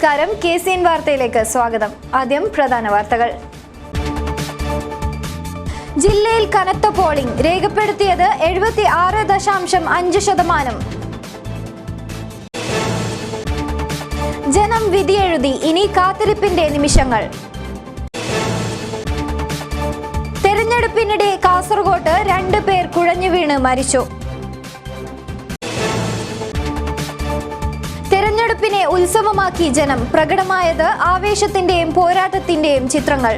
നമസ്കാരം, KCN വാർത്തയിലേക്ക് സ്വാഗതം. ആദ്യം പ്രധാന വാർത്തകൾ. ജില്ലയിൽ കനത്ത പോളിംഗ് രേഖപ്പെടുത്തിയത് 76.5%. ജനം വിധിയെഴുതി, ഇനി കാത്തിരിപ്പിന്റെ നിമിഷങ്ങൾ. തെരഞ്ഞെടുപ്പിനിടെ കാസർഗോട്ട് 2 പേർ കുഴഞ്ഞു വീണ് മരിച്ചു. തെരഞ്ഞെടുപ്പിനെ ഉത്സവമാക്കി ജനം, പ്രകടമായത് ആവേശത്തിന്റെയും പോരാട്ടത്തിന്റെയും ചിത്രങ്ങൾ.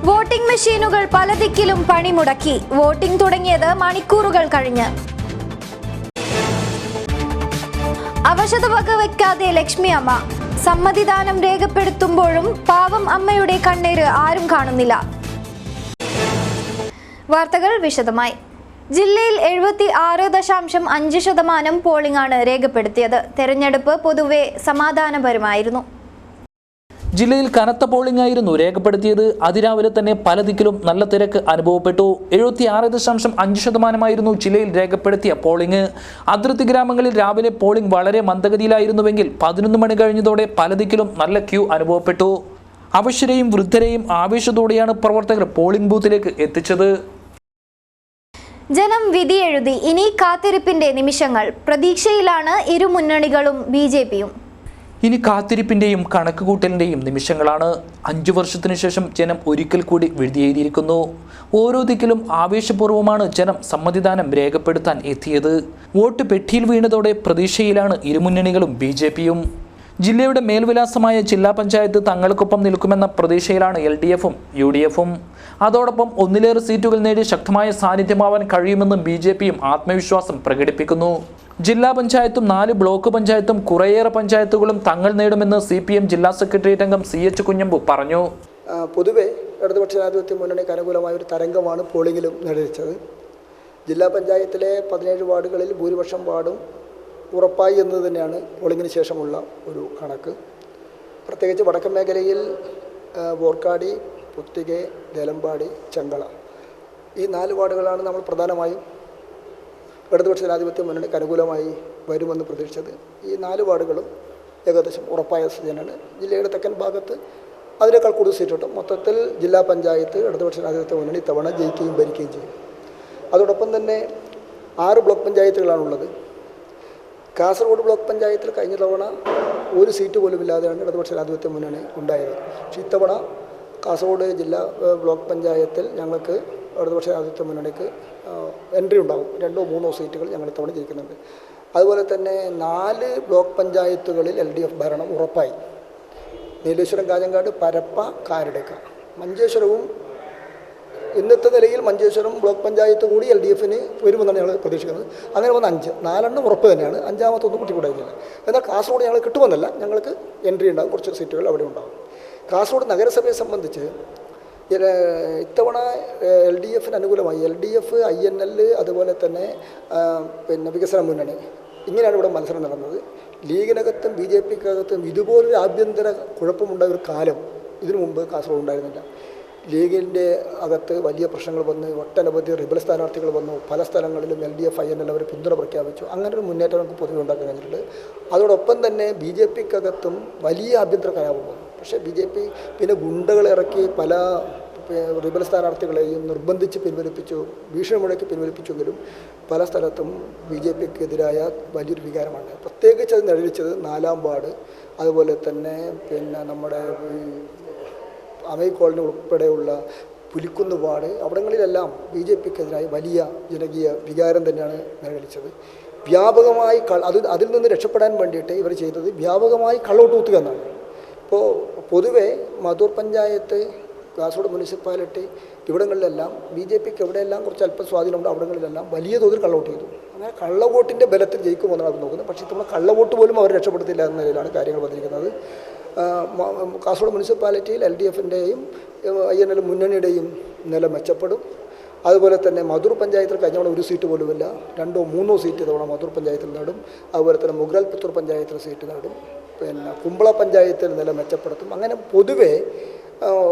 വോട്ടിംഗ് മെഷീനുകൾ പല ദിക്കിലും പണിമുടക്കി, വോട്ടിംഗ് തുടങ്ങിയത് മണിക്കൂറുകൾ കഴിഞ്ഞ്. അവശത വകവയ്ക്കാതെ ലക്ഷ്മി അമ്മ, സമ്മതിദാനം രേഖപ്പെടുത്തുമ്പോഴും പാവം അമ്മയുടെ കണ്ണീര് ആരും കാണുന്നില്ല. വാർത്തകൾ വിശദമായി. ജില്ലയിൽ 76.5% പോളിംഗ് ആണ് രേഖപ്പെടുത്തിയത്. തെരഞ്ഞെടുപ്പ് പൊതുവെ സമാധാനപരമായിരുന്നു. ജില്ലയിൽ കനത്ത പോളിംഗ് ആയിരുന്നു രേഖപ്പെടുത്തിയത്. അതിരാവിലെ തന്നെ പല ദിക്കിലും നല്ല തിരക്ക് അനുഭവപ്പെട്ടു. 76.5% ജില്ലയിൽ രേഖപ്പെടുത്തിയ പോളിംഗ്. അതിർത്തി ഗ്രാമങ്ങളിൽ രാവിലെ പോളിംഗ് വളരെ മന്ദഗതിയിലായിരുന്നുവെങ്കിൽ 11 മണി കഴിഞ്ഞതോടെ പല ദിക്കിലും നല്ല ക്യൂ അനുഭവപ്പെട്ടു. അവശരെയും വൃദ്ധരെയും ആവേശത്തോടെയാണ് പ്രവർത്തകർ പോളിംഗ് ബൂത്തിലേക്ക് എത്തിച്ചത്. ജനം വിധിയെഴുതി, ഇനി കാത്തിരിപ്പിന്റെ നിമിഷങ്ങൾ. പ്രതീക്ഷയിലാണ് ഇരു മുന്നണികളും BJPയും. ഇനി കാത്തിരിപ്പിന്റെയും കണക്കുകൂട്ടലിന്റെയും നിമിഷങ്ങളാണ്. 5 വർഷത്തിനു ശേഷം ജനം ഒരിക്കൽ കൂടി വിധിയെഴുതിയിരിക്കുന്നു. ഓരോ ദിക്കിലും ആവേശപൂർവ്വമാണ് ജനം സമ്മതിദാനം രേഖപ്പെടുത്താൻ എത്തിയത്. വോട്ട് പെട്ടിയിൽ വീണതോടെ പ്രതീക്ഷയിലാണ് ഇരുമുന്നണികളും BJPയും. ജില്ലയുടെ മേൽവിലാസമായ ജില്ലാ പഞ്ചായത്ത് തങ്ങൾക്കൊപ്പം നിൽക്കുമെന്ന പ്രതീക്ഷയിലാണ് LDFും UDFും. അതോടൊപ്പം ഒന്നിലേറെ സീറ്റുകൾ നേടി ശക്തമായ സാന്നിധ്യമാവാൻ കഴിയുമെന്നും BJPയും ആത്മവിശ്വാസം പ്രകടിപ്പിക്കുന്നു. ജില്ലാ പഞ്ചായത്തും 4 ബ്ലോക്ക് പഞ്ചായത്തും കുറേയേറെ പഞ്ചായത്തുകളും തങ്ങൾ നേടുമെന്ന് CPM ജില്ലാ സെക്രട്ടേറിയറ്റ് അംഗം CH കുഞ്ഞമ്പു പറഞ്ഞു. പൊതുവെ ഇടതുപക്ഷ ജനാധിപത്യ മുന്നണിക്ക് അനുകൂലമായ ഒരു തരംഗമാണ് പോളിംഗിലും നേടിച്ചത്. ജില്ലാ പഞ്ചായത്തിലെ 17 വാർഡുകളിൽ ഭൂരിപക്ഷം വാർഡും ഉറപ്പായി എന്നത് തന്നെയാണ് പോളിംഗിന് ശേഷമുള്ള ഒരു കണക്ക്. പ്രത്യേകിച്ച് വടക്കൻ മേഖലയിൽ ബോർക്കാടി, പുത്തികെ, ദേലമ്പാടി, ചെങ്കള ഈ 4 വാർഡുകളാണ് നമ്മൾ പ്രധാനമായും ഇടതുപക്ഷ ജനാധിപത്യ മുന്നണിക്ക് അനുകൂലമായി വരുമെന്ന് പ്രതീക്ഷിച്ചത്. ഈ 4 വാർഡുകളും ഏകദേശം ഉറപ്പായ സ്ഥിതിയാണ്. ജില്ലയുടെ തെക്കൻ ഭാഗത്ത് അതിനേക്കാൾ കൂടുതൽ സീറ്റ് കിട്ടും. മൊത്തത്തിൽ ജില്ലാ പഞ്ചായത്ത് ഇടതുപക്ഷ ജനാധിപത്യ മുന്നണി തവണ ജയിക്കുകയും ഭരിക്കുകയും ചെയ്യും. അതോടൊപ്പം തന്നെ 6 ബ്ലോക്ക് പഞ്ചായത്തുകളാണുള്ളത്. കാസർഗോഡ് ബ്ലോക്ക് പഞ്ചായത്തിൽ കഴിഞ്ഞ തവണ ഒരു സീറ്റ് പോലും ഇല്ലാതെയാണ് ഇടതുപക്ഷ ജനാധിപത്യ മുന്നണി ഉണ്ടായത്. പക്ഷേ ഇത്തവണ കാസർഗോഡ് ജില്ലാ ബ്ലോക്ക് പഞ്ചായത്തിൽ ഞങ്ങൾക്ക് ഇടതുപക്ഷ ജനാധിപത്യ മുന്നണിക്ക് എൻട്രി ഉണ്ടാകും. 2-3 സീറ്റുകൾ ഞങ്ങൾ ഇത്തവണ ജയിക്കുന്നുണ്ട്. അതുപോലെ തന്നെ 4 ബ്ലോക്ക് പഞ്ചായത്തുകളിൽ LDF ഭരണം ഉറപ്പായി. നീലേശ്വരം, കാഞ്ഞങ്ങാട്, പരപ്പ, കാരടക്ക, മഞ്ചേശ്വരവും ഇന്നത്തെ നിലയിൽ മഞ്ചേശ്വരം ബ്ലോക്ക് പഞ്ചായത്ത് കൂടി LDFന് വരുമെന്നാണ് ഞങ്ങൾ പ്രതീക്ഷിക്കുന്നത്. അങ്ങനെ വന്ന് 5, 4 ഉറപ്പ് തന്നെയാണ്. 5ാമത്തൊന്നും കൂട്ടിക്കൂടായില്ല. എന്നാൽ കാസർഗോഡ് ഞങ്ങൾ കിട്ടുമെന്നല്ല, ഞങ്ങൾക്ക് എൻട്രി ഉണ്ടാകും. കുറച്ച് സീറ്റുകൾ അവിടെ ഉണ്ടാകും. കാസർഗോഡ് നഗരസഭയെ സംബന്ധിച്ച് ഇത്തവണ LDFന് അനുകൂലമായി LDF, INL അതുപോലെ തന്നെ വികസന മുന്നണി ഇങ്ങനെയാണ് ഇവിടെ മത്സരം നടന്നത്. ലീഗിനകത്തും BJPക്കകത്തും ഇതുപോലൊരു ആഭ്യന്തര കുഴപ്പമുണ്ടായ ഒരു കാലം ഇതിനു മുമ്പ് കാസർഗോഡ് ഉണ്ടായിരുന്നില്ല. ലീഗിൻ്റെ അകത്ത് വലിയ പ്രശ്നങ്ങൾ വന്ന് ഒട്ടനവധി റിബൽ സ്ഥാനാർത്ഥികൾ വന്നു. പല സ്ഥലങ്ങളിലും LDF, INL അവർ പിന്തുണ പ്രഖ്യാപിച്ചു. അങ്ങനെ ഒരു മുന്നേറ്റം നമുക്ക് പൊതുവെ ഉണ്ടാക്കാൻ കഴിഞ്ഞിട്ടുണ്ട്. അതോടൊപ്പം തന്നെ BJPക്കകത്തും വലിയ ആഭ്യന്തര കലാപം വന്നു. പക്ഷേ BJP പിന്നെ ഗുണ്ടകളെ ഇറക്കി പല റിബൽ സ്ഥാനാർത്ഥികളെയും നിർബന്ധിച്ച് പിൻവലിപ്പിച്ചു, ഭീഷണി മുഴക്കി പിൻവലിപ്പിച്ചെങ്കിലും പല സ്ഥലത്തും BJPക്കെതിരായ വലിയൊരു വികാരമാണ്. പ്രത്യേകിച്ച് അത് നിഴലിച്ചത് 4ാം വാർഡ്, അതുപോലെ തന്നെ നമ്മുടെ അമൈ കോളനി ഉൾപ്പെടെയുള്ള പുലിക്കുന്ന് വാർഡ്, അവിടങ്ങളിലെല്ലാം BJPക്കെതിരായി വലിയ ജനകീയ വികാരം തന്നെയാണ് നിഴലിച്ചത്. വ്യാപകമായി അതിൽ നിന്ന് രക്ഷപ്പെടാൻ വേണ്ടിയിട്ട് ഇവർ ചെയ്തത് വ്യാപകമായി കള്ളവോട്ട് കുത്തുക എന്നാണ്. ഇപ്പോൾ പൊതുവെ മധൂർ പഞ്ചായത്ത്, കാസർഗോഡ് മുനിസിപ്പാലിറ്റി ഇവിടങ്ങളിലെല്ലാം BJPക്ക് എവിടെയെല്ലാം കുറച്ച് അല്പം സ്വാധീനമുണ്ട്. അവിടങ്ങളിലെല്ലാം വലിയ തോതിൽ കള്ളവോട്ട് ചെയ്തു. അങ്ങനെ കള്ളവോട്ടിൻ്റെ ബലത്തിൽ ജയിക്കുമെന്നാണ് അവർ നോക്കുന്നത്. പക്ഷേ ഇത്തവണ കള്ളവോട്ട് പോലും അവർ രക്ഷപ്പെടുത്തില്ല എന്ന നിലയിലാണ് കാര്യങ്ങൾ വന്നിരിക്കുന്നത്. കാസർഗോഡ് മുനിസിപ്പാലിറ്റിയിൽ LDFൻ്റെയും INL മുന്നണിയുടെയും നില മെച്ചപ്പെടും. അതുപോലെ തന്നെ മധൂർ പഞ്ചായത്തിൽ കഴിഞ്ഞ തവണ ഒരു സീറ്റ് പോലുമില്ല. 2-3 സീറ്റ് തവണ മധൂർ പഞ്ചായത്തിൽ നേടും. അതുപോലെ തന്നെ മുഗ്രാൽ പുത്തൂർ പഞ്ചായത്തിൽ സീറ്റ് നേടും. കുമ്പള പഞ്ചായത്തിൽ നില മെച്ചപ്പെടുത്തും. അങ്ങനെ പൊതുവെ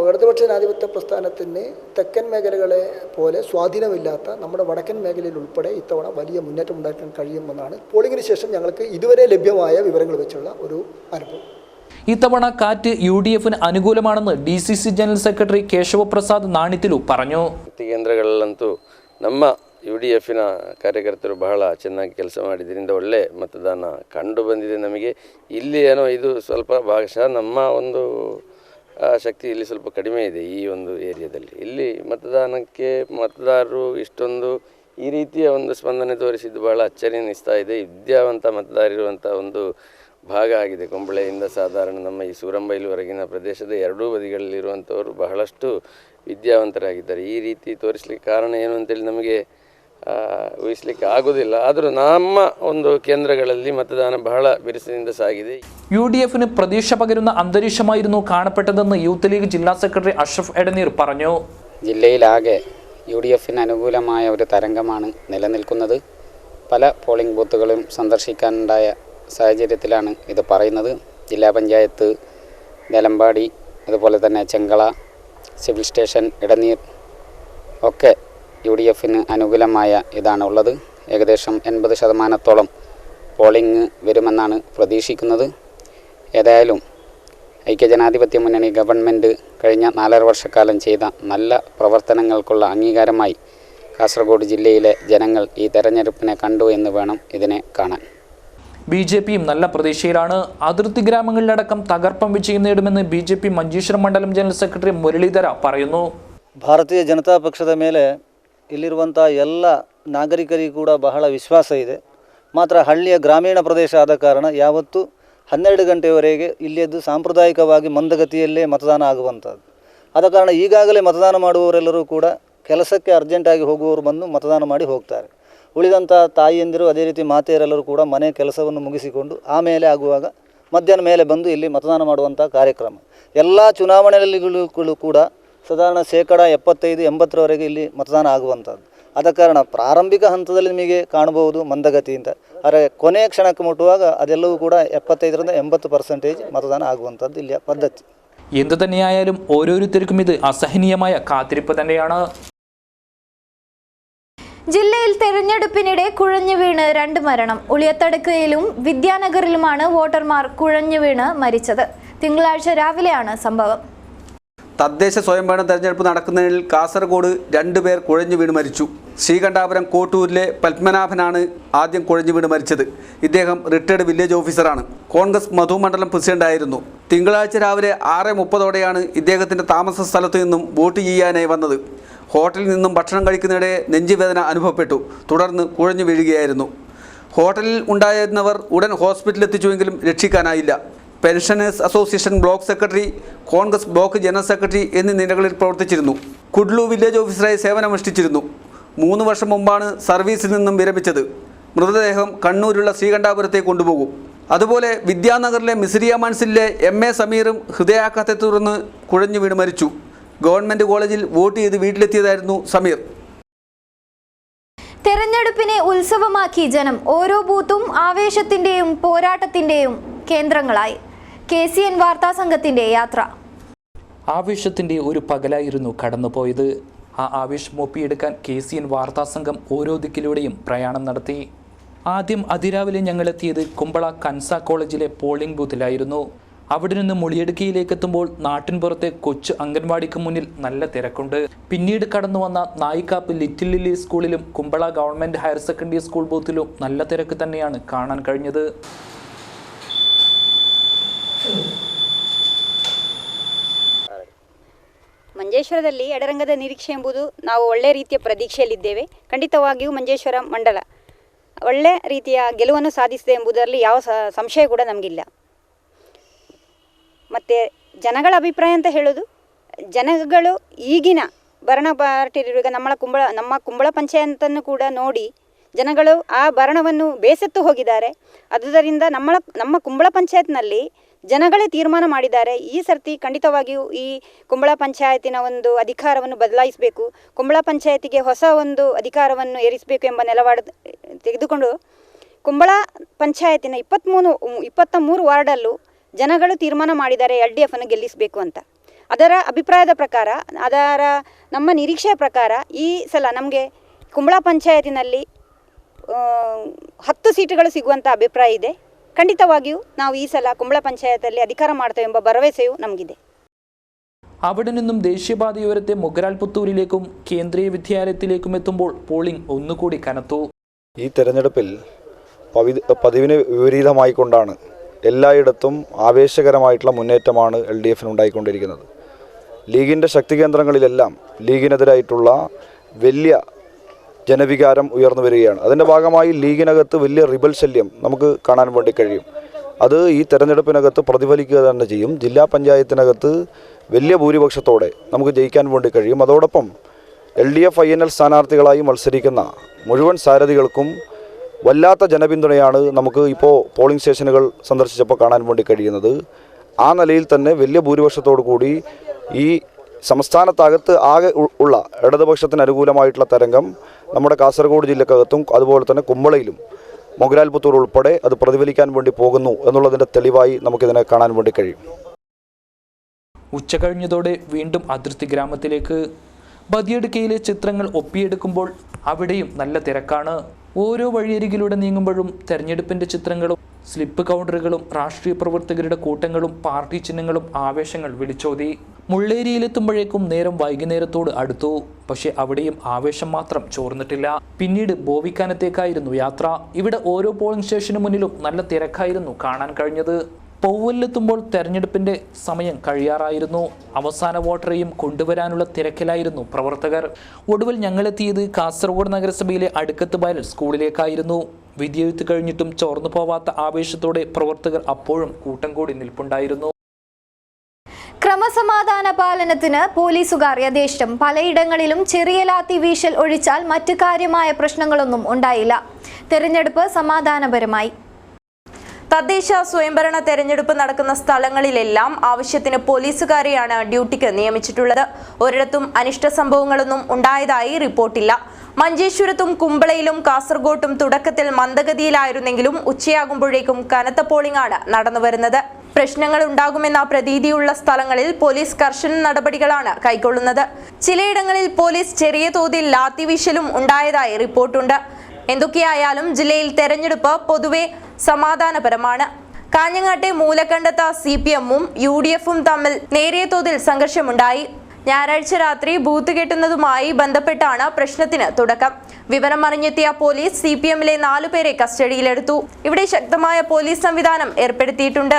ഇടതുപക്ഷ ജനാധിപത്യ പ്രസ്ഥാനത്തിന് തെക്കൻ മേഖലകളെ പോലെ സ്വാധീനമില്ലാത്ത നമ്മുടെ വടക്കൻ മേഖലയിൽ ഉൾപ്പെടെ ഇത്തവണ വലിയ മുന്നേറ്റം ഉണ്ടാക്കാൻ കഴിയുമെന്നാണ് പോളിംഗിന് ശേഷം ഞങ്ങൾക്ക് ഇതുവരെ ലഭ്യമായ വിവരങ്ങൾ വെച്ചുള്ള ഒരു അനുഭവം. ഇത്തവണ കാറ്റ് UDFന് അനുകൂലമാണെന്ന് DCC ಜನರಲ್ ಸೆಕ್ರೆಟರಿ ಕೇಶವಪ್ರಸಾದ್ ನಾಣಿತಿಲು പറഞ്ഞു. ಕೇಂದ್ರಗಳಲ್ಲಂತೂ ನಮ್ಮ UDFನ ಕಾರ್ಯಕರ್ತರು ಬಹಳ ಚೆನ್ನಾಗಿ ಕೆಲಸ ಮಾಡಿದ್ರಿಂದ ಒಳ್ಳೆ ಮತದಾನ ಕಂಡು ಬಂದಿದೆ ನಮಗೆ. ಇಲ್ಲಿ ಏನೋ ಇದು ಸ್ವಲ್ಪ ಭಾಗಶಃ ನಮ್ಮ ಒಂದು ಶಕ್ತಿ ಇಲ್ಲಿ ಸ್ವಲ್ಪ ಕಡಿಮೆ ಇದೆ ಈ ಒಂದು ಏರಿಯಾದಲ್ಲಿ. ಇಲ್ಲಿ ಮತದಾನಕ್ಕೆ ಮತದಾರರು ಇಷ್ಟೊಂದು ಈ ರೀತಿಯ ಒಂದು ಸ್ಪಂದನೆ ತೋರಿಸಿದ್ದು ಬಹಳ ಅಚ್ಚರಿ ಅನ್ನಿಸ್ತಾ ಇದೆ. ವಿದ್ಯಾವಂತ ಮತದಾರರಿರುವಂಥ ಒಂದು ಭಾಗ ಆಗಿದೆ ಕೊಂಬಳೆಯಿಂದ. ಸಾಧಾರಣ ನಮ್ಮ ಈ ಸೂರಂಬೈಲುವರೆಗಿನ ಪ್ರದೇಶದ ಎರಡೂ ಬದಿಗಳಲ್ಲಿರುವಂಥವರು ಬಹಳಷ್ಟು ವಿದ್ಯಾವಂತರಾಗಿದ್ದಾರೆ. ಈ ರೀತಿ ತೋರಿಸಲಿಕ್ಕೆ ಕಾರಣ ಏನು ಅಂತೇಳಿ ನಮಗೆ ಊಹಿಸಲಿಕ್ಕೆ ಆಗೋದಿಲ್ಲ. ಆದರೂ ನಮ್ಮ ಒಂದು ಕೇಂದ್ರಗಳಲ್ಲಿ മതദാനം ಬಹಳ ಬಿರುಸಿನಿಂದ ಸಾಗಿದೆ. UDFന് പ്രതീക്ഷ പകരുന്ന അന്തരീക്ഷമായിരുന്നു കാണപ്പെട്ടതെന്ന് യൂത്ത് ലീഗ് ജില്ലാ സെക്രട്ടറി അഷ്റഫ് എടനീർ പറഞ്ഞു. ജില്ലയിലാകെ UDFന് അനുകൂലമായ ഒരു തരംഗമാണ് നിലനിൽക്കുന്നത്. പല പോളിംഗ് ബൂത്തുകളും സന്ദർശിക്കാനുണ്ടായ സാഹചര്യത്തിലാണ് ഇത് പറയുന്നത്. ജില്ലാ പഞ്ചായത്ത്, ദേലമ്പാടി, അതുപോലെ തന്നെ ചെങ്കള, സിവിൽ സ്റ്റേഷൻ, ഇടനീർ ഒക്കെ UDFന് അനുകൂലമായ ഇതാണ് ഉള്ളത്. ഏകദേശം 80% പോളിംഗ് വരുമെന്നാണ് പ്രതീക്ഷിക്കുന്നത്. ഏതായാലും ഐക്യജനാധിപത്യ മുന്നണി ഗവൺമെൻറ് കഴിഞ്ഞ 4.5 വർഷക്കാലം ചെയ്ത നല്ല പ്രവർത്തനങ്ങൾക്കുള്ള അംഗീകാരമായി കാസർഗോഡ് ജില്ലയിലെ ജനങ്ങൾ ഈ തെരഞ്ഞെടുപ്പിനെ കണ്ടു എന്ന് വേണം ഇതിനെ കാണാൻ. BJPയും നല്ല പ്രതീക്ഷയിലാണ്. അതിർത്തി ഗ്രാമങ്ങളിലടക്കം തകർപ്പൻ വിജയം നേടുമെന്ന് BJP ಮಂಜೇಶ್ವರ ಮಂಡಲಂ ಜನರಲ್ ಸೆಕ್ರೆಟರಿ ಮುರಳೀಧರ പറയുന്നു. ಭಾರತೀಯ ಜನತಾ ಪಕ್ಷದ ಮೇಲೆ ಇಲ್ಲಿರುವಂಥ ಎಲ್ಲ ನಾಗರಿಕರಿಗೂ ಕೂಡ ಬಹಳ ವಿಶ್ವಾಸ ಇದೆ. ಮಾತ್ರ ಹಳ್ಳಿಯ ಗ್ರಾಮೀಣ ಪ್ರದೇಶ ಆದ ಕಾರಣ ಯಾವತ್ತೂ 12 ಗಂಟೆಯವರೆಗೆ ಇಲ್ಲಿಯದ್ದು ಸಾಂಪ್ರದಾಯಿಕವಾಗಿ ಮಂದಗತಿಯಲ್ಲೇ ಮತದಾನ ಆಗುವಂಥದ್ದು. ಆದ ಕಾರಣ ಈಗಾಗಲೇ ಮತದಾನ ಮಾಡುವವರೆಲ್ಲರೂ ಕೂಡ ಕೆಲಸಕ್ಕೆ ಅರ್ಜೆಂಟಾಗಿ ಹೋಗುವವರು ಬಂದು ಮತದಾನ ಮಾಡಿ ಹೋಗ್ತಾರೆ. ಉಳಿದಂಥ ತಾಯಿಯಂದಿರು ಅದೇ ರೀತಿ ಮಾತೆಯರೆಲ್ಲರೂ ಕೂಡ ಮನೆ ಕೆಲಸವನ್ನು ಮುಗಿಸಿಕೊಂಡು ಆಮೇಲೆ ಆಗುವಾಗ ಮಧ್ಯಾಹ್ನ ಮೇಲೆ ಬಂದು ಇಲ್ಲಿ ಮತದಾನ ಮಾಡುವಂಥ ಕಾರ್ಯಕ್ರಮ. ಎಲ್ಲ ಚುನಾವಣೆಗಳಿಗೂ ಕೂಡ ಸಾಧಾರಣ 75-80% ಇಲ್ಲಿ ಮತದಾನ ಆಗುವಂಥದ್ದು. ಆದ ಕಾರಣ ಪ್ರಾರಂಭಿಕ ಹಂತದಲ್ಲಿ ನಿಮಗೆ ಕಾಣಬಹುದು ಮಂದಗತಿಯಿಂದ, ಆದರೆ ಕೊನೆಯ ಕ್ಷಣಕ್ಕೆ ಮುಟ್ಟುವಾಗ ಅದೆಲ್ಲವೂ ಕೂಡ 75-80% മതദാനം ആകുವಂಥದ್ದು ഇಲ್ಲಿಯ പദ്ധതി. എന്തു തന്നെയായാലും ഓരോരുത്തർക്കും ഇത് അസഹനീയമായ കാത്തിരിപ്പ് തന്നെയാണ്. ജില്ലയിൽ തെരഞ്ഞെടുപ്പിനിടെ കുഴഞ്ഞു വീണ് 2 മരണം. ഉളിയത്തടുക്കയിലും വിദ്യാനഗറിലുമാണ് വോട്ടർമാർ കുഴഞ്ഞു വീണ് മരിച്ചത്. തിങ്കളാഴ്ച രാവിലെയാണ് സംഭവം. തദ്ദേശ സ്വയംഭരണ തെരഞ്ഞെടുപ്പ് നടക്കുന്നതിൽ കാസർഗോഡ് 2 പേർ കുഴഞ്ഞു വീണ് മരിച്ചു. ശ്രീകണ്ഠാപുരം കോട്ടൂരിലെ പത്മനാഭനാണ് ആദ്യം കുഴഞ്ഞു വീണ് മരിച്ചത്. ഇദ്ദേഹം റിട്ടയർഡ് വില്ലേജ് ഓഫീസറാണ്. കോൺഗ്രസ് മധുമണ്ഡലം പ്രസിഡന്റായിരുന്നു. തിങ്കളാഴ്ച രാവിലെ 6:30 ഇദ്ദേഹത്തിൻ്റെ താമസ സ്ഥലത്തു നിന്നും വോട്ട് ചെയ്യാനായി വന്നത്. ഹോട്ടലിൽ നിന്നും ഭക്ഷണം കഴിക്കുന്നതിടെ നെഞ്ചുവേദന അനുഭവപ്പെട്ടു. തുടർന്ന് കുഴഞ്ഞു വീഴുകയായിരുന്നു. ഹോട്ടലിൽ ഉണ്ടായിരുന്നവർ ഉടൻ ഹോസ്പിറ്റലിൽ എത്തിച്ചുവെങ്കിലും രക്ഷിക്കാനായില്ല. Pensioners association block secretary, Congress block general secretary എന്നീ നിലകളിൽ പ്രവർത്തിച്ചിരുന്നു. കുഡ്ലു വില്ലേജ് ഓഫീസറായി സേവനമനുഷ്ഠിച്ചിരുന്നു. 3 വർഷം മുമ്പാണ് സർവീസിൽ നിന്നും വിരമിച്ചത്. മൃതദേഹം കണ്ണൂരുള്ള ശ്രീകണ്ഠാപുരത്തേക്ക് കൊണ്ടുപോകും. അതുപോലെ വിദ്യാനഗറിലെ മിസ്രിയ മൻസിലെ MA സമീറും ഹൃദയാഘാതത്തെ തുടർന്ന് കുഴഞ്ഞു വീണ് മരിച്ചു. ഗവൺമെൻറ് കോളേജിൽ വോട്ട് ചെയ്ത് വീട്ടിലെത്തിയതായിരുന്നു സമീർ. തെരഞ്ഞെടുപ്പിനെ ഉത്സവമാക്കി ജനം. ഓരോ ബൂത്തും ആവേശത്തിന്റെയും പോരാട്ടത്തിന്റെയും കേന്ദ്രങ്ങളായി. KCN വാർത്താ സംഘത്തിന്റെ യാത്ര. ആവേശത്തിൻ്റെ ഒരു പകലായിരുന്നു കടന്നുപോയത്. ആ ആവേശം ഒപ്പിയെടുക്കാൻ KCN വാർത്താ സംഘം ഓരോ ദിക്കിലൂടെയും പ്രയാണം നടത്തി. ആദ്യം അതിരാവിലെ ഞങ്ങളെത്തിയത് കുമ്പള കൻസ കോളേജിലെ പോളിംഗ് ബൂത്തിലായിരുന്നു. അവിടെ നിന്ന് മുളിയടുക്കിയിലേക്ക് എത്തുമ്പോൾ നാട്ടിൻപുറത്തെ കൊച്ചു അംഗൻവാടിക്ക് മുന്നിൽ നല്ല തിരക്കുണ്ട്. പിന്നീട് കടന്നു വന്ന നായിക്കാപ്പ് ലിറ്റിൽ ലില്ലി സ്കൂളിലും Kumbla government higher secondary school ബൂത്തിലും നല്ല തിരക്ക് തന്നെയാണ് കാണാൻ കഴിഞ്ഞത്. ಮಂಜೇಶ್ವರದಲ್ಲಿ ಎಡರಂಗದ ನಿರೀಕ್ಷೆ ಎಂಬುದು ನಾವು ಒಳ್ಳೆ ರೀತಿಯ ಪ್ರತೀಕ್ಷೆಯಲ್ಲಿದ್ದೇವೆ. ಖಂಡಿತವಾಗಿಯೂ ಮಂಜೇಶ್ವರ ಮಂಡಲ ಒಳ್ಳೆ ರೀತಿಯ ಗೆಲುವನ್ನು ಸಾಧಿಸಿದೆ ಎಂಬುದರಲ್ಲಿ ಯಾವ ಸಂಶಯ ಕೂಡ ನಮಗಿಲ್ಲ. ಮತ್ತು ಜನಗಳ ಅಭಿಪ್ರಾಯ ಅಂತ ಹೇಳೋದು, ಜನಗಳು ಈಗಿನ ಭರಣ ಪಾರ್ಟಿರುವ ನಮ್ಮ ಕುಂಬಳ ಪಂಚಾಯತನ್ನು ಕೂಡ ನೋಡಿ ಜನಗಳು ಆ ಭರಣವನ್ನು ಬೇಸತ್ತು ಹೋಗಿದ್ದಾರೆ. ಆದುದರಿಂದ ನಮ್ಮ ಕುಂಬಳ ಪಂಚಾಯತ್ನಲ್ಲಿ ಜನಗಳೇ ತೀರ್ಮಾನ ಮಾಡಿದ್ದಾರೆ. ಈ ಸರ್ತಿ ಖಂಡಿತವಾಗಿಯೂ ಈ ಕುಂಬಳ ಪಂಚಾಯತಿನ ಒಂದು ಅಧಿಕಾರವನ್ನು ಬದಲಾಯಿಸಬೇಕು, ಕುಂಬಳ ಪಂಚಾಯತಿಗೆ ಹೊಸ ಒಂದು ಅಧಿಕಾರವನ್ನು ಏರಿಸಬೇಕು ಎಂಬ ನಿಲುವು ತೆಗೆದುಕೊಂಡು ಕುಂಬಳ ಪಂಚಾಯತಿನ 23 ವಾರ್ಡಲ್ಲೂ ಜನಗಳು ತೀರ್ಮಾನ ಮಾಡಿದ್ದಾರೆ LDF ಅನ್ನು ಗೆಲ್ಲಿಸಬೇಕು ಅಂತ. ಅದರ ಅಭಿಪ್ರಾಯದ ಪ್ರಕಾರ, ಅದರ ನಮ್ಮ ನಿರೀಕ್ಷೆಯ ಪ್ರಕಾರ ಈ ಸಲ ನಮಗೆ ಕುಂಬಳ ಪಂಚಾಯತಿನಲ್ಲಿ 10 ಸೀಟುಗಳು ಸಿಗುವಂಥ ಅಭಿಪ್ರಾಯ ಇದೆ. ಖಂಡಿತವಾಗಿಯೂ ನಾವು ಈ ಸಲ ಕುಂಬಳ ಪಂಚಾಯತಲ್ಲಿ ಅಧಿಕಾರ ಮಾಡ್ತೇವೆ ಎಂಬ ಭರವಸೆಯೂ നമಗಿದೆ. അവിടെ നിന്നും ദേശീയപാതയോരത്തെ മൊഗ്രാൽ പുത്തൂരിലേക്കും കേന്ദ്രീയ വിദ്യാലയത്തിലേക്കും എത്തുമ്പോൾ പോളിംഗ് ഒന്നുകൂടി കനത്തു. ഈ തെരഞ്ഞെടുപ്പിൽ പതിവിന് വിപരീതമായിക്കൊണ്ടാണ് എല്ലായിടത്തും ആവേശകരമായിട്ടുള്ള മുന്നേറ്റമാണ് LDF ഉണ്ടായിക്കൊണ്ടിരിക്കുന്നത്. ലീഗിൻ്റെ ശക്തി കേന്ദ്രങ്ങളിലെല്ലാം ലീഗിനെതിരായിട്ടുള്ള വലിയ ജനവികാരം ഉയർന്നു വരികയാണ്. അതിൻ്റെ ഭാഗമായി ലീഗിനകത്ത് വലിയ റിബൽ ശല്യം നമുക്ക് കാണാൻ വേണ്ടി കഴിയും. അത് ഈ തെരഞ്ഞെടുപ്പിനകത്ത് പ്രതിഫലിക്കുക തന്നെ ചെയ്യും. ജില്ലാ പഞ്ചായത്തിനകത്ത് വലിയ ഭൂരിപക്ഷത്തോടെ നമുക്ക് ജയിക്കാൻ വേണ്ടി കഴിയും. അതോടൊപ്പം LDF INL സ്ഥാനാർത്ഥികളായി മത്സരിക്കുന്ന മുഴുവൻ സാരഥികൾക്കും വല്ലാത്ത ജനപിന്തുണയാണ് നമുക്ക് ഇപ്പോൾ പോളിംഗ് സ്റ്റേഷനുകൾ സന്ദർശിച്ചപ്പോൾ കാണാൻ വേണ്ടി കഴിയുന്നത്. ആ നിലയിൽ തന്നെ വലിയ ഭൂരിപക്ഷത്തോടു കൂടി ഈ സംസ്ഥാനത്തകത്ത് ആകെ ഉള്ള ഇടതുപക്ഷത്തിന് അനുകൂലമായിട്ടുള്ള തരംഗം നമ്മുടെ കാസർഗോഡ് ജില്ലക്കകത്തും അതുപോലെ തന്നെ കുമ്പളയിലും മൊഗ്രാൽ പുത്തൂർ ഉൾപ്പെടെ അത് പ്രതിഫലിക്കാൻ വേണ്ടി പോകുന്നു എന്നുള്ളതിൻ്റെ തെളിവായി നമുക്കിതിനെ കാണാൻ വേണ്ടി കഴിയും. ഉച്ച കഴിഞ്ഞതോടെ വീണ്ടും അതിർത്തി ഗ്രാമത്തിലേക്ക് ബദിയടുക്കയിലെ ചിത്രങ്ങൾ ഒപ്പിയെടുക്കുമ്പോൾ അവിടെയും നല്ല തിരക്കാണ്. ഓരോ വഴിയരികിലൂടെ നീങ്ങുമ്പോഴും തെരഞ്ഞെടുപ്പിൻ്റെ ചിത്രങ്ങളും സ്ലിപ്പ് കൗണ്ടറുകളും രാഷ്ട്രീയ പ്രവർത്തകരുടെ കൂട്ടങ്ങളും പാർട്ടി ചിഹ്നങ്ങളും ആവേശങ്ങൾ വിളിച്ചോതി. മുള്ളേരിയിലെത്തുമ്പോഴേക്കും നേരം വൈകുന്നേരത്തോട് അടുത്തു. പക്ഷെ അവിടെയും ആവേശം മാത്രം ചോർന്നിട്ടില്ല. പിന്നീട് ബോവിക്കാനത്തേക്കായിരുന്നു യാത്ര. ഇവിടെ ഓരോ പോളിംഗ് സ്റ്റേഷന് മുന്നിലും നല്ല തിരക്കായിരുന്നു കാണാൻ കഴിഞ്ഞത്. പൗവലിലെത്തുമ്പോൾ തെരഞ്ഞെടുപ്പിന്റെ സമയം കഴിയാറായിരുന്നു. അവസാന വോട്ടറെയും കൊണ്ടുവരാനുള്ള തിരക്കിലായിരുന്നു പ്രവർത്തകർ. ഒടുവിൽ ഞങ്ങളെത്തിയത് കാസർഗോഡ് നഗരസഭയിലെ അടുക്കത്ത് ബയൽ സ്കൂളിലേക്കായിരുന്നു. വിധിയെഴുത്ത് കഴിഞ്ഞിട്ടും ചോർന്നു പോവാത്ത ആവേശത്തോടെ പ്രവർത്തകർ അപ്പോഴും കൂട്ടം കൂടി നിൽപ്പുണ്ടായിരുന്നു. ക്രമസമാധാന പാലനത്തിന് പോലീസുകാർ യഥേഷ്ടം. പലയിടങ്ങളിലും ചെറിയ ലാത്തി വീശൽ ഒഴിച്ചാൽ മറ്റു കാര്യമായ പ്രശ്നങ്ങളൊന്നും ഉണ്ടായില്ല. തെരഞ്ഞെടുപ്പ് സമാധാനപരമായി. തദ്ദേശ സ്വയംഭരണ തെരഞ്ഞെടുപ്പ് നടക്കുന്ന സ്ഥലങ്ങളിലെല്ലാം ആവശ്യത്തിന് പോലീസുകാരെയാണ് ഡ്യൂട്ടിക്ക് നിയമിച്ചിട്ടുള്ളത്. ഒരിടത്തും അനിഷ്ട സംഭവങ്ങളൊന്നും ഉണ്ടായതായി റിപ്പോർട്ടില്ല. മഞ്ചേശ്വരത്തും കുമ്പളയിലും കാസർഗോട്ടും തുടക്കത്തിൽ മന്ദഗതിയിലായിരുന്നെങ്കിലും ഉച്ചയാകുമ്പോഴേക്കും കനത്ത പോളിംഗാണ് നടന്നുവരുന്നത്. പ്രശ്നങ്ങൾ ഉണ്ടാകുമെന്ന പ്രതീതിയുള്ള സ്ഥലങ്ങളിൽ പോലീസ് കർശന നടപടികളാണ് കൈക്കൊള്ളുന്നത്. ചിലയിടങ്ങളിൽ പോലീസ് ചെറിയ തോതിൽ ലാത്തിവീശലും ഉണ്ടായതായി റിപ്പോർട്ടുണ്ട്. എന്തൊക്കെയായാലും ജില്ലയിൽ തെരഞ്ഞെടുപ്പ് പൊതുവെ സമാധാനപരമാണ്. കാഞ്ഞങ്ങാട്ടെ മൂലക്കണ്ടത്ത CPM-ഉം UDF-ഉം തമ്മിൽ നേരിയ തോതിൽ സംഘർഷമുണ്ടായി. ഞായറാഴ്ച രാത്രി ബൂത്ത് കെട്ടുന്നതുമായി ബന്ധപ്പെട്ടാണ് പ്രശ്നത്തിന് തുടക്കം. വിവരം അറിഞ്ഞെത്തിയ പോലീസ് CPM-ലെ 4 പേരെ കസ്റ്റഡിയിലെടുത്തു. ഇവിടെ ശക്തമായ പോലീസ് സംവിധാനം ഏർപ്പെടുത്തിയിട്ടുണ്ട്.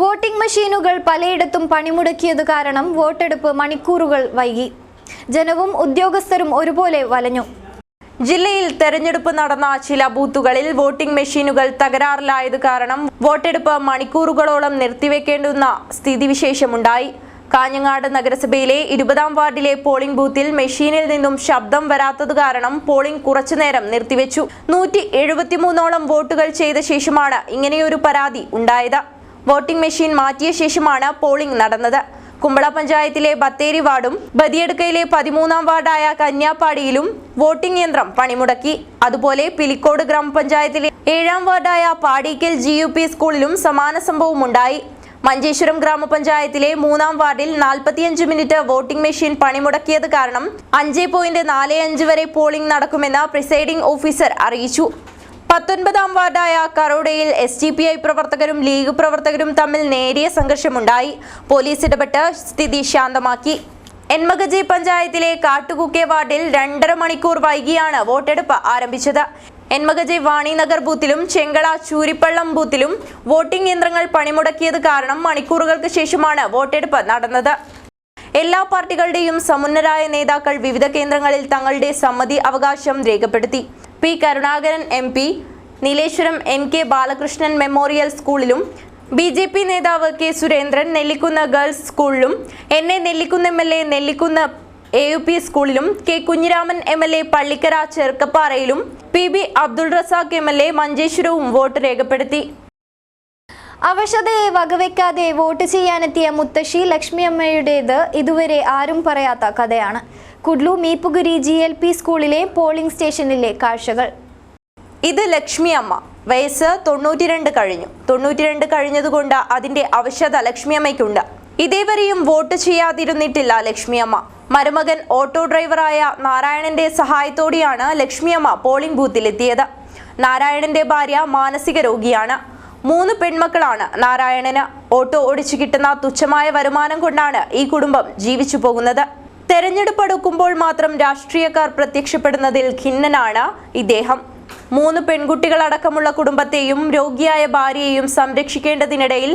വോട്ടിംഗ് മെഷീനുകൾ പലയിടത്തും പണിമുടക്കിയത് കാരണം വോട്ടെടുപ്പ് മണിക്കൂറുകൾ വൈകി. ജനവും ഉദ്യോഗസ്ഥരും ഒരുപോലെ വലഞ്ഞു. ജില്ലയിൽ തെരഞ്ഞെടുപ്പ് നടന്ന ചില ബൂത്തുകളിൽ വോട്ടിംഗ് മെഷീനുകൾ തകരാറിലായത് കാരണം വോട്ടെടുപ്പ് മണിക്കൂറുകളോളം നിർത്തിവെക്കേണ്ടുന്ന സ്ഥിതിവിശേഷമുണ്ടായി. കാഞ്ഞങ്ങാട് നഗരസഭയിലെ 20-ാം വാർഡിലെ പോളിംഗ് ബൂത്തിൽ മെഷീനിൽ നിന്നും ശബ്ദം വരാത്തത് കാരണം പോളിംഗ് കുറച്ചുനേരം നിർത്തിവെച്ചു. 173ഓളം വോട്ടുകൾ ചെയ്ത ശേഷമാണ് ഇങ്ങനെയൊരു പരാതി ഉണ്ടായത്. വോട്ടിംഗ് മെഷീൻ മാറ്റിയ ശേഷമാണ് പോളിംഗ് നടന്നത്. കുമ്പള പഞ്ചായത്തിലെ ബത്തേരി വാർഡും ബദിയടുക്കയിലെ 13-ാം വാർഡായ കന്യാപ്പാടിയിലും വോട്ടിംഗ് യന്ത്രം പണിമുടക്കി. അതുപോലെ പിലിക്കോട് ഗ്രാമപഞ്ചായത്തിലെ 7-ാം വാർഡായ പാടിക്കൽ GUP സ്കൂളിലും സമാന സംഭവമുണ്ടായി. മഞ്ചേശ്വരം ഗ്രാമപഞ്ചായത്തിലെ 3-ാം വാർഡിൽ 45 മിനിറ്റ് വോട്ടിംഗ് മെഷീൻ പണിമുടക്കിയത് കാരണം 5.45 വരെ പോളിംഗ് നടക്കുമെന്ന് പ്രിസൈഡിംഗ് ഓഫീസർ അറിയിച്ചു. 19-ാം വാർഡായ കറോടയിൽ SDPI പ്രവർത്തകരും ലീഗ് പ്രവർത്തകരും തമ്മിൽ നേരിയ സംഘർഷമുണ്ടായി. പോലീസ് ഇടപെട്ട് സ്ഥിതി ശാന്തമാക്കി. എൻമകജെ പഞ്ചായത്തിലെ കാട്ടുകുക്കെ വാർഡിൽ 2.5 മണിക്കൂർ വൈകിയാണ് വോട്ടെടുപ്പ് ആരംഭിച്ചത്. എൻമകജെ വാണിനഗർ ബൂത്തിലും ചെങ്കള ചൂരിപ്പള്ളം ബൂത്തിലും വോട്ടിംഗ് യന്ത്രങ്ങൾ പണിമുടക്കിയത് കാരണം മണിക്കൂറുകൾക്ക് ശേഷമാണ് വോട്ടെടുപ്പ് നടന്നത്. എല്ലാ പാർട്ടികളുടെയും സമുന്നതരായ നേതാക്കൾ വിവിധ കേന്ദ്രങ്ങളിൽ തങ്ങളുടെ സമ്മതി അവകാശം രേഖപ്പെടുത്തി. P. Karunakaran MP Nileshwaram NK Balakrishnan memorial സ്കൂളിലും BJP നേതാവ് K. സുരേന്ദ്രൻ നെല്ലിക്കുന്ന് ഗേൾസ് സ്കൂളിലും NA Nellikkunnu MLA Nellikkunnu AUP സ്കൂളിലും K. കുഞ്ഞിരാമൻ MLA പള്ളിക്കര ചെറുക്കപ്പാറയിലും PB അബ്ദുൾ റസാഖ് MLA മഞ്ചേശ്വരവും വോട്ട് രേഖപ്പെടുത്തി. അവശതയെ വകവെക്കാതെ വോട്ട് ചെയ്യാനെത്തിയ മുത്തശ്ശി ലക്ഷ്മിയമ്മയുടേത് ഇതുവരെ ആരും പറയാത്ത കഥയാണ്. കുഡ്ലു മീപ്പുകുരി GLP സ്കൂളിലെ പോളിംഗ് സ്റ്റേഷനിലെ കാഴ്ചകൾ. ഇത് ലക്ഷ്മിയമ്മ. വയസ്സ് 92 കഴിഞ്ഞു. 92 കഴിഞ്ഞതുകൊണ്ട് അതിന്റെ അവശത ലക്ഷ്മിയമ്മയ്ക്കുണ്ട്. ഇതേവരെയും വോട്ട് ചെയ്യാതിരുന്നിട്ടില്ല ലക്ഷ്മിയമ്മ. മരുമകൻ ഓട്ടോ ഡ്രൈവറായ നാരായണന്റെ സഹായത്തോടെയാണ് ലക്ഷ്മിയമ്മ പോളിംഗ് ബൂത്തിലെത്തിയത്. നാരായണന്റെ ഭാര്യ മാനസിക രോഗിയാണ്. 3 പെൺമക്കളാണ് നാരായണന്. ഓട്ടോ ഓടിച്ചു കിട്ടുന്ന തുച്ഛമായ വരുമാനം കൊണ്ടാണ് ഈ കുടുംബം ജീവിച്ചു പോകുന്നത്. തെരഞ്ഞെടുപ്പ് അടുക്കുമ്പോൾ മാത്രം രാഷ്ട്രീയക്കാർ പ്രത്യക്ഷപ്പെടുന്നതിൽ ഖിന്നനാണ് ഇദ്ദേഹം. 3 പെൺകുട്ടികളടക്കമുള്ള കുടുംബത്തെയും രോഗിയായ ഭാര്യയെയും സംരക്ഷിക്കേണ്ടതിനിടയിൽ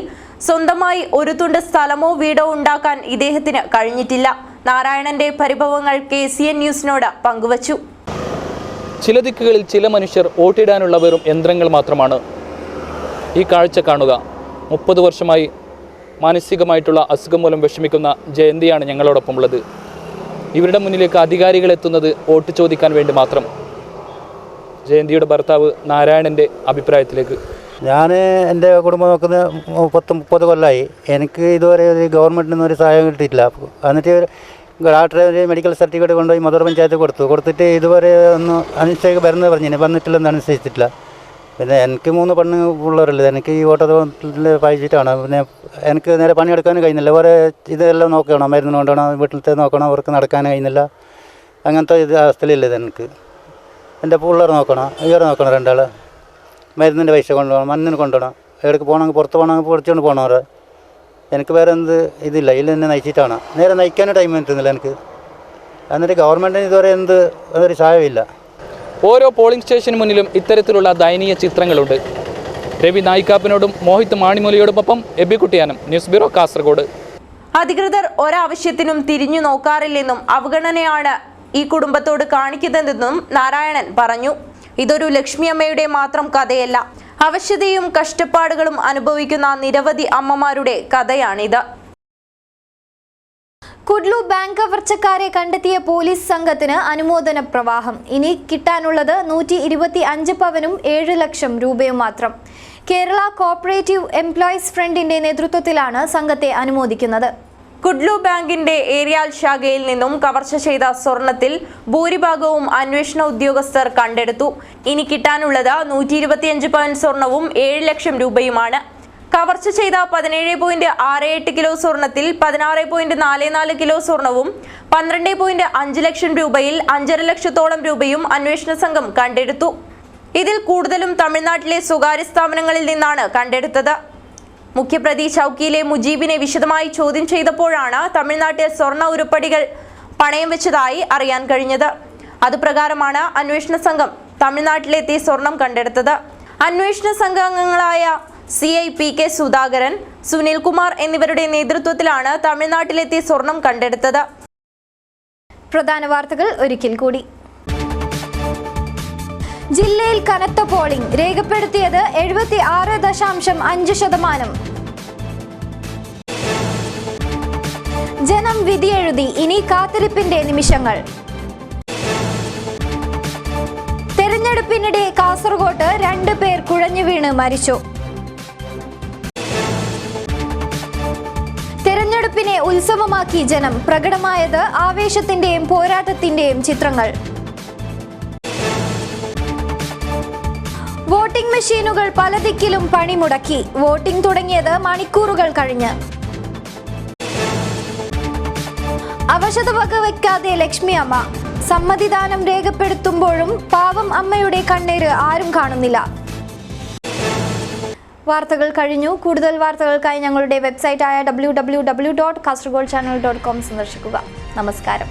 സ്വന്തമായി ഒരു തുണ്ട് സ്ഥലമോ വീടോ ഉണ്ടാക്കാൻ ഇദ്ദേഹത്തിന് കഴിഞ്ഞിട്ടില്ല. നാരായണന്റെ പരിഭവങ്ങൾ KCN ന്യൂസിനോട് പങ്കുവച്ചു. ചില ദിക്കുകളിൽ ചില മനുഷ്യർ വോട്ടിടാനുള്ള വെറും യന്ത്രങ്ങൾ മാത്രമാണ്. ഈ കാഴ്ച കാണുക. 30 വർഷമായി മാനസികമായിട്ടുള്ള അസുഖം മൂലം വിഷമിക്കുന്ന ജയന്തിയാണ് ഞങ്ങളോടൊപ്പം ഉള്ളത്. ഇവരുടെ മുന്നിലേക്ക് അധികാരികൾ എത്തുന്നത് വോട്ട് ചോദിക്കാൻ വേണ്ടി മാത്രം. ജയന്തിയുടെ ഭർത്താവ് നാരായണൻ്റെ അഭിപ്രായത്തിലേക്ക്. ഞാൻ എൻ്റെ കുടുംബം നോക്കുന്ന 30 കൊല്ലമായി. എനിക്ക് ഇതുവരെ ഒരു ഗവൺമെൻറ്റിൽ നിന്നൊരു സഹായം കിട്ടിയിട്ടില്ല. എന്നിട്ട് ഡോക്ടറെ ഒരു മെഡിക്കൽ സർട്ടിഫിക്കറ്റ് കൊണ്ടുപോയി മധുര പഞ്ചായത്ത് കൊടുത്തിട്ട് ഇതുവരെ ഒന്ന് അനുസരിച്ച് വരുന്നത് പറഞ്ഞു വന്നിട്ടില്ലെന്ന് അനുസരിച്ചിട്ടില്ല. പിന്നെ എനിക്ക് 3 പെണ്ണ് പിള്ളേരല്ലേ. എനിക്ക് ഈ ഓട്ടത്തിൽ പഴിച്ചിട്ടാണ്. പിന്നെ എനിക്ക് നേരെ പണിയെടുക്കാനും കഴിയുന്നില്ല. വേറെ ഇതെല്ലാം നോക്കണം, മരുന്ന് കൊണ്ടുപോകണം, വീട്ടിലത്തെ നോക്കണം, അവർക്ക് നടക്കാൻ കഴിയുന്നില്ല. അങ്ങനത്തെ അവസ്ഥയിലില്ല എനിക്ക്. എൻ്റെ പിള്ളേർ നോക്കണം, ഇവരെ നോക്കണം, 2 ആൾ. മരുന്നിൻ്റെ പൈസ കൊണ്ടുപോകണം, മണ്ണിന് കൊണ്ടുപോകണം, എവിടേക്ക് പോകണമെങ്കിൽ പുറത്ത് പോകണമെങ്കിൽ പൊടിച്ചുകൊണ്ട് പോകണം. അവരെ എനിക്ക് വേറെ എന്ത് ഇതില്ല. ഇതിൽ എന്നെ നയിച്ചിട്ടാണ്. നേരെ നയിക്കാനും ടൈം കിട്ടുന്നില്ല എനിക്ക്. എന്നിട്ട് ഗവൺമെൻറ്റിന് ഇതുവരെ ഒരു സഹായമില്ല. ഓരോ പോളിംഗ് സ്റ്റേഷന് മുന്നിലും ഇത്തരത്തിലുള്ള ദയനീയ ചിത്രങ്ങളുണ്ട്. രവി നായിക്കാപ്പിനോടും മോഹിത് മാണിമൂലയോടൊപ്പം എബിക്കുട്ടിയാനും, ന്യൂസ് ബ്യൂറോ, കാസർഗോഡ്. അധികൃതർ ഒരാവശ്യത്തിനും തിരിഞ്ഞു നോക്കാറില്ലെന്നും അവഗണനയാണ് ഈ കുടുംബത്തോട് കാണിക്കുന്നതെന്നും നാരായണൻ പറഞ്ഞു. ഇതൊരു ലക്ഷ്മിയമ്മയുടെ മാത്രം കഥയല്ല. അവശതയും കഷ്ടപ്പാടുകളും അനുഭവിക്കുന്ന നിരവധി അമ്മമാരുടെ കഥയാണിത്. കുഡ്ലു ബാങ്ക് കവർച്ചക്കാരെ കണ്ടെത്തിയ പോലീസ് സംഘത്തിന് അനുമോദന പ്രവാഹം. ഇനി കിട്ടാനുള്ളത് 125 പവനും 7 ലക്ഷം രൂപയും മാത്രം. കേരള കോഓപ്പറേറ്റീവ് എംപ്ലോയീസ് ഫ്രണ്ടിന്റെ നേതൃത്വത്തിലാണ് സംഘത്തെ അനുമോദിക്കുന്നത്. കുഡ്ലു ബാങ്കിന്റെ ഏരിയാൽ ശാഖയിൽ നിന്നും കവർച്ച ചെയ്ത സ്വർണത്തിൽ ഭൂരിഭാഗവും അന്വേഷണ ഉദ്യോഗസ്ഥർ കണ്ടെടുത്തു. ഇനി കിട്ടാനുള്ളത് 125 പവൻ സ്വർണവും 7 ലക്ഷം രൂപയുമാണ്. കവർച്ച ചെയ്ത 17.68 കിലോ സ്വർണത്തിൽ 16.44 കിലോ സ്വർണവും 12.5 ലക്ഷം രൂപയിൽ 5.5 ലക്ഷത്തോളം രൂപയും അന്വേഷണ സംഘം കണ്ടെടുത്തു. ഇതിൽ കൂടുതലും തമിഴ്നാട്ടിലെ സ്വകാര്യ സ്ഥാപനങ്ങളിൽ നിന്നാണ് കണ്ടെടുത്തത്. മുഖ്യപ്രതി ചൌക്കിയിലെ മുജീബിനെ വിശദമായി ചോദ്യം ചെയ്തപ്പോഴാണ് തമിഴ്നാട്ടിൽ സ്വർണ്ണ ഉരുപ്പടികൾ പണയം വെച്ചതായി അറിയാൻ കഴിഞ്ഞത്. അതുപ്രകാരമാണ് അന്വേഷണ സംഘം തമിഴ്നാട്ടിലെത്തി സ്വർണം കണ്ടെടുത്തത്. അന്വേഷണ സംഘാംഗങ്ങളായ CI PK സുധാകരൻ, സുനിൽകുമാർ എന്നിവരുടെ നേതൃത്വത്തിലാണ് തമിഴ്നാട്ടിലെത്തി സ്വർണം കണ്ടെടുത്തത്. പ്രധാന വാർത്തകൾ ഒരിക്കൽ കൂടി. ജില്ലയിൽ കനത്ത പോളിംഗ് രേഖപ്പെടുത്തിയത് 76.5%. ജനം വിധിയെഴുതി. ഇനി കാത്തിരിപ്പിന്റെ നിമിഷങ്ങൾ. തെരഞ്ഞെടുപ്പിനിടെ കാസർഗോട്ട് 2 പേർ കുഴഞ്ഞു വീണ് മരിച്ചു. തെരഞ്ഞെടുപ്പിനെ ഉത്സവമാക്കി ജനം. പ്രകടമായത് ആവേശത്തിന്റെയും പോരാട്ടത്തിന്റെയും ചിത്രങ്ങൾ. വോട്ടിംഗ് മെഷീനുകൾ പല ദിക്കിലും പണിമുടക്കി. വോട്ടിംഗ് തുടങ്ങിയത് മണിക്കൂറുകൾ കഴിഞ്ഞ്. അവശത വകവയ്ക്കാതെ ലക്ഷ്മിയമ്മ. സമ്മതിദാനം രേഖപ്പെടുത്തുമ്പോഴും പാവം അമ്മയുടെ കണ്ണീര് ആരും കാണുന്നില്ല. വാർത്തകൾ കഴിഞ്ഞു. കൂടുതൽ വാർത്തകൾക്കായി ഞങ്ങളുടെ വെബ്സൈറ്റായ www.kasergodchannel.com സന്ദർശിക്കുക. നമസ്കാരം.